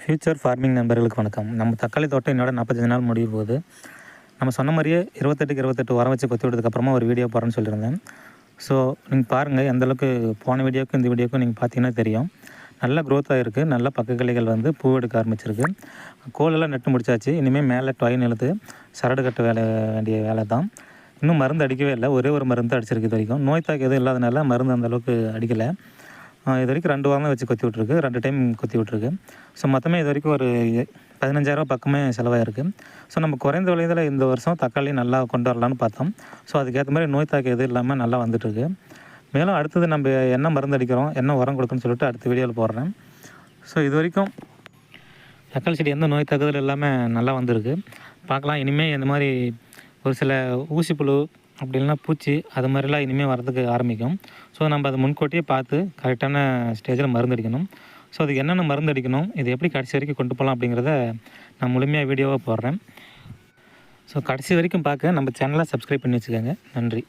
Future farming நண்பர்களுக்கு வணக்கம். நம்ம தக்காளி தோட்டம் என்னோட 45 நாள் முடிய போகுது. நம்ம சொன்ன மாதிரியே 28க்கு 28 உரம் வச்சு கொத்தி விட்டதுக்கப்புறமா ஒரு வீடியோ போடுறேன்னு சொல்லியிருந்தேன். ஸோ நீங்கள் பாருங்கள், எந்தளவுக்கு போன வீடியோக்கும் இந்த வீடியோக்கும் நீங்கள் பார்த்தீங்கன்னா தெரியும். நல்ல க்ரோத் ஆகிருக்கு. நல்ல பக்க கிளைகள் வந்து பூ எடுக்க ஆரம்பிச்சிருக்கு. கோலெல்லாம் நட்டு முடிச்சாச்சு. இனிமேல் மேலே டொயின் இழுத்து சரடு கட்ட வேண்டிய வேலை தான். இன்னும் மருந்து அடிக்கவே இல்லை. ஒரே ஒரு மருந்து அடிச்சிருக்கு இது வரைக்கும். நோய் தாக்கு எதுவும் இல்லாதனால மருந்து அந்தளவுக்கு அடிக்கலை. இது வரைக்கும் 2 வாரம் தான் வச்சு கொத்தி விட்ருக்கு. 2 டைம் கொத்தி விட்ருக்கு. ஸோ மொத்தமே இது வரைக்கும் ஒரு 15,000 பக்கமே செலவாயிருக்கு. ஸோ நம்ம குறைந்த விலையில் இந்த வருஷம் தக்காளி நல்லா கொண்டு வரலான்னு பார்த்தோம். ஸோ அதுக்கேற்ற மாதிரி நோய் தாக்கு எதுவும் இல்லாமல் நல்லா வந்துட்டுருக்கு. மேலும் அடுத்தது நம்ம என்ன மருந்து அடிக்கிறோம், என்ன உரம் கொடுக்குன்னு சொல்லிட்டு அடுத்த வீடியோவில் போடுறேன். ஸோ இது வரைக்கும் தக்காளி செடி எந்த நோய் தாக்குதல் இல்லாமல் நல்லா வந்திருக்கு. பார்க்கலாம். இனிமேல் இந்த மாதிரி ஒரு சில ஊசிப்புழு அப்படி இல்லைனா பூச்சி அது மாதிரிலாம் இனிமேல் வரதுக்கு ஆரம்பிக்கும். ஸோ நம்ம அதை முன்கூட்டியே பார்த்து கரெக்டான ஸ்டேஜில் மருந்து அடிக்கணும். ஸோ அதுக்கு என்னென்ன மருந்து அடிக்கணும், இது எப்படி கடைசி வரைக்கும் கொண்டு போகலாம் அப்படிங்கிறத நான் முழுமையாக வீடியோவாக போடுறேன். ஸோ கடைசி வரைக்கும் பார்க்க நம்ம சேனலை சப்ஸ்கிரைப் பண்ணி வச்சுக்கோங்க. நன்றி.